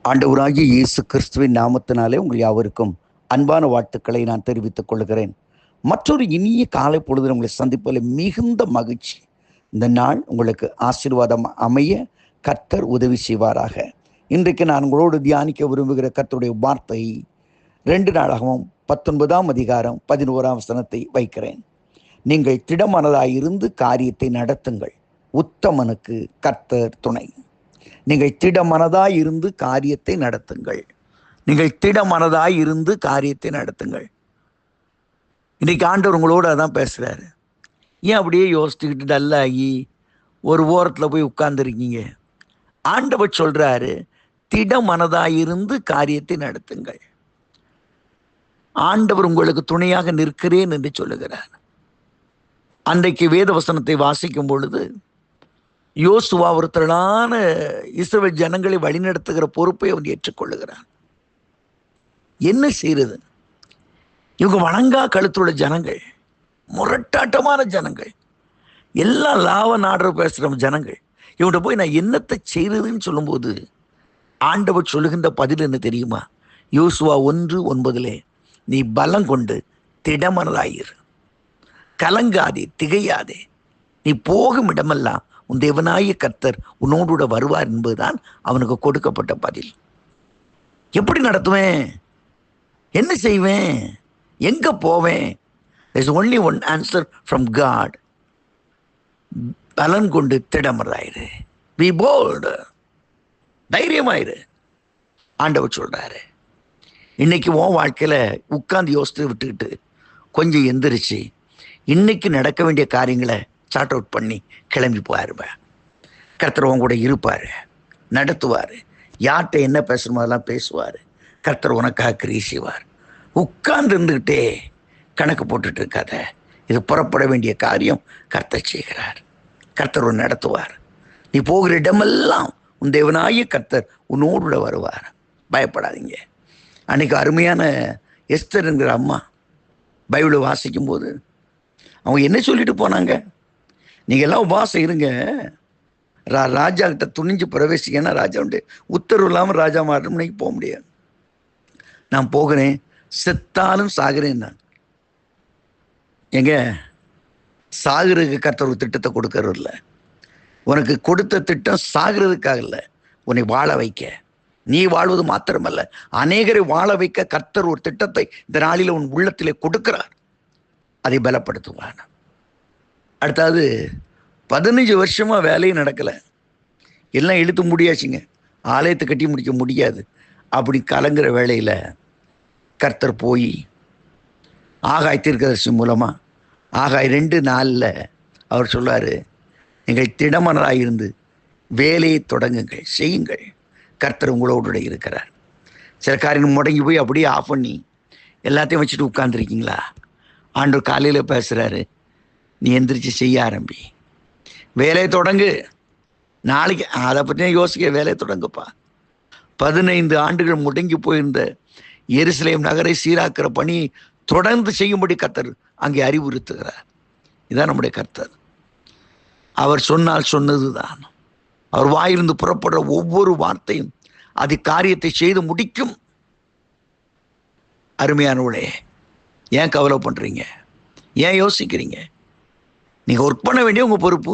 ஆண்டவராகிய இயேசு கிறிஸ்துவின் நாமத்தினாலே உங்கள் யாவருக்கும் அன்பான வாழ்த்துக்களை நான் தெரிவித்துக் கொள்கிறேன். மற்றொரு இனிய காலை பொழுது உங்களை சந்திப்பதில் மிகுந்த மகிழ்ச்சி. இந்த நாள் உங்களுக்கு ஆசீர்வாதம் அமைய கர்த்தர் உதவி செய்வாராக. இன்றைக்கு நான் உங்களோடு தியானிக்க விரும்புகிற கர்த்தருடைய வார்த்தை 2 நாளாகவும் 19ஆம் அதிகாரம் 11ஆம் வசனத்தை வைக்கிறேன். நீங்கள் திடமனதாயிருந்து காரியத்தை நடத்துங்கள், உத்தமனுக்கு கர்த்தர் துணை. நீங்கள் திடமனதாய் இருந்து காரியத்தை நடத்துங்கள். நீங்கள் திடமனதாய் இருந்து காரியத்தை நடத்துங்கள். இன்னைக்கு ஆண்டவர் உங்களோட அதான் பேசுறாரு. ஏன் அப்படியே யோசிச்சுக்கிட்டு டல்லாகி ஒரு ஓரத்தில் போய் உட்கார்ந்துருக்கீங்க? ஆண்டவர் சொல்றாரு, திடமனதாயிருந்து காரியத்தை நடத்துங்கள். ஆண்டவர் உங்களுக்கு துணையாக நிற்கிறேன் என்று சொல்லுகிறார். அன்றைக்கு வேத வசனத்தை வாசிக்கும் பொழுது யோசுவா ஒரு திரளான இஸ்ரவேல் ஜனங்களை வழிநடத்துகிற பொறுப்பை அவன் ஏற்றுக்கொள்ளுகிறான். என்ன செய்யறது? இவங்க வணங்கா கழுத்துள்ள ஜனங்கள், முரட்டாட்டமான ஜனங்கள், எல்லாம் லாவ நாடுற பேசுகிற ஜனங்கள். இவன்கிட்ட போய் நான் என்னத்தை செய்யறதுன்னு சொல்லும்போது ஆண்டவர் சொல்லுகின்ற பதில் என்ன தெரியுமா? யோசுவா 1:9, நீ பலம் கொண்டு திடமனதாயிரு, கலங்காதே, திகையாதே, நீ போகும் இடமெல்லாம் உன் தேவனாய கர்த்தர் உன்னோடு வருவார் என்பதுதான் அவனுக்கு கொடுக்கப்பட்ட பதில். எப்படி நடத்துவேன்? என்ன செய்வேன்? எங்க போவேன்? There's only one answer from God. பலன் கொண்டு திடமனதாயிரு, be bold, தைரியமாயிரு. ஆண்டவர் சொல்றாரு. இன்னைக்கு உன் வாழ்க்கையில உட்கார்ந்து யோசித்து விட்டுக்கிட்டு கொஞ்சம் எந்திரிச்சு இன்னைக்கு நடக்க வேண்டிய காரியங்களை சார்ட் அவுட் பண்ணி கிளம்பி போயிருப்பேன். கர்த்தர் உன் கூட இருப்பார், நடத்துவார், யார்கிட்ட என்ன பேசணுமோ அதெல்லாம் பேசுவார். கர்த்தர் உனக்காக கிரியை செய்வார். உட்கார்ந்து இருந்துக்கிட்டே கணக்கு போட்டுட்டு இருக்காத. இது புறப்பட வேண்டிய காரியம் கர்த்தர் செய்கிறார். கர்த்தர் உன்னை நடத்துவார். நீ போகிற இடமெல்லாம் உன் தேவனாய கர்த்தர் உன்னோடு வருவார். பயப்படாதீங்க. அன்னைக்கு அருமையான எஸ்தர் என்கிற அம்மா பைபிளை வாசிக்கும் போது அவங்க என்ன சொல்லிட்டு போனாங்க? நீங்க எல்லாம் உபவாசம் இருங்க, ராஜா கிட்ட துணிஞ்சு பிரவேசிக்கன்னா ராஜா உண்டு, உத்தரவு இல்லாமல் ராஜா மாற்றம்னைக்கு போக முடியாது. நான் போகிறேன், செத்தாலும் சாகிறேன். நான் எங்க சாகிறதுக்கு கர்த்தர் ஒரு திட்டத்தை கொடுக்கறது இல்லை. உனக்கு கொடுத்த திட்டம் சாகிறதுக்காக இல்லை, உன்னை வாழ வைக்க. நீ வாழ்வது மாத்திரமல்ல, அநேகரை வாழ வைக்க கர்த்தர் ஒரு திட்டத்தை இந்த நாளில் உன் உள்ளத்திலே கொடுக்கிறார். அதை பலப்படுத்துவான். அடுத்தது 15 வருஷமா வேலையும் நடக்கலை, எல்லாம் இழுத்து முடியாச்சுங்க, ஆலயத்தை கட்டி முடிக்க முடியாது. அப்படி கலங்குற வேளையில் கர்த்தர் போய் ஆகாய் தீர்க்கதரிசி மூலமா ஆகாய் 2:4 அவர் சொல்றாரு, நீங்கள் திடமனராயிருந்து வேலையை தொடங்குங்கள், செய்யுங்கள், கர்த்தர் உங்களோடு இருக்கிறார். சில காரியம் முடங்கி போய் அப்படியே ஆஃப் பண்ணி எல்லாத்தையும் வச்சுட்டு உட்கார்ந்துருக்கீங்களா? ஆண்டவர் காலையில் பேசுகிறாரு, நீ எந்திரிச்சு செய்ய ஆரம்பி, வேலையை தொடங்கு. நாளைக்கு அதை பற்றியும் யோசிக்க, வேலையை தொடங்குப்பா. 15 ஆண்டுகள் முடங்கி போயிருந்த எருசலேம் நகரை சீராக்கிற பணி தொடர்ந்து செய்யும்படி கர்த்தர் அங்கே அறிவுறுத்துகிறார். இதான் நம்முடைய கர்த்தர். அவர் சொன்னால் சொன்னதுதான். அவர் வாயிலிருந்து புறப்படுற ஒவ்வொரு வார்த்தையும் அது காரியத்தை செய்து முடிக்கும். அருமையானவளே, ஏன் கவலை பண்றீங்க? ஏன் யோசிக்கிறீங்க? நீங்க ஒர்க் பண்ண வேண்டிய உங்க பொறுப்பு.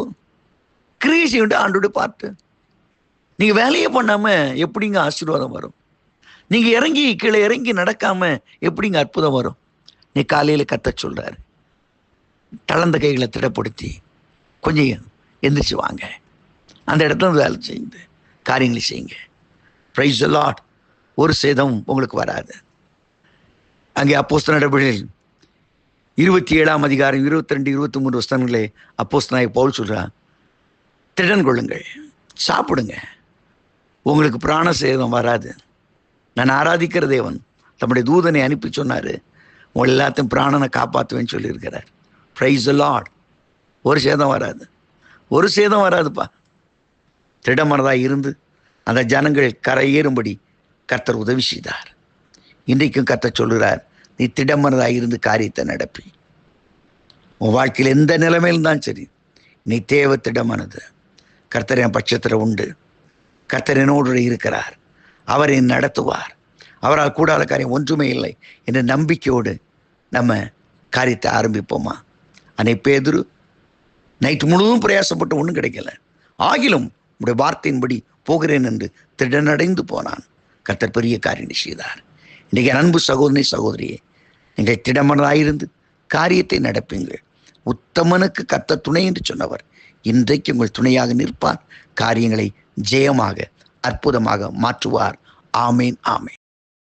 கிரியை செய்ய வேண்டிய ஆண்டோட பார்த்து. நீங்க வேலையை பண்ணாம எப்படிங்க ஆசீர்வாதம் வரும்? நீங்க கீழே இறங்கி நடக்காம எப்படிங்க அற்புதம் வரும்? நீ காலையில கர்த்தர் சொல்றாரு, தளர்ந்த கைகளை திடப்படுத்தி கொஞ்சம் எந்திரிச்சு வாங்க, அந்த இடத்துல வேலை செய்யுங்க, காரியங்களை செய்யுங்க. Praise the Lord. ஒரு சேதம் உங்களுக்கு வராது. அங்கே அப்போஸ்தலர் நடவடிக்கைகள் 27ஆம் அதிகாரம் 22, 23 வசனங்களே அப்போஸ்தலனாகிய பவுல் சொல்றான், திடன் கொள்ளுங்கள், சாப்பிடுங்க, உங்களுக்கு பிராண சேதம் வராது. நான் ஆராதிக்கிற தேவன் தம்முடைய தூதனை அனுப்பி சொன்னாரு, உங்கள் எல்லாத்தையும் பிராணனை காப்பாற்றுவேன்னு சொல்லியிருக்கிறார். Praise the Lord. ஒரு சேதம் வராது, ஒரு சேதம் வராதுப்பா. திடமனதாக இருந்து அந்த ஜனங்கள் கரையேறும்படி கர்த்தர் உதவி செய்தார். இன்றைக்கும் கர்த்தர் சொல்கிறார், நீ திடமனதாக இருந்து காரியத்தை நடப்பி. உன் வாழ்க்கையில் எந்த நிலைமையிலும் தான் சரி, நீ தேவை திடமானது. கர்த்தர் என் பட்சத்தில் உண்டு, கர்த்தர் என்னோடு இருக்கிறார். அவரை நடத்துவார். அவரால் கூடாத காரியம் ஒன்றுமே இல்லை என்ற நம்பிக்கையோடு நம்ம காரியத்தை ஆரம்பிப்போமா? அன்னை பேதுரு நைட்டு முழுவதும் பிரயாசப்பட்டு ஒன்றும் கிடைக்கல. ஆகிலும் உடைய வார்த்தையின்படி போகிறேன் என்று திடனடைந்து போனான். கர்த்தர் பெரிய காரியம் செய்தார். இன்றைக்கு அன்பு சகோதரி சகோதரியே, நீங்கள் திடமனதாயிருந்து காரியத்தை நடப்பீங்கள். உத்தமனுக்கு கர்த்தர் துணை என்று சொன்னவர் இன்றைக்கு உங்கள் துணையாக நிற்பார். காரியங்களை ஜெயமாக அற்புதமாக மாற்றுவார். ஆமேன், ஆமேன்.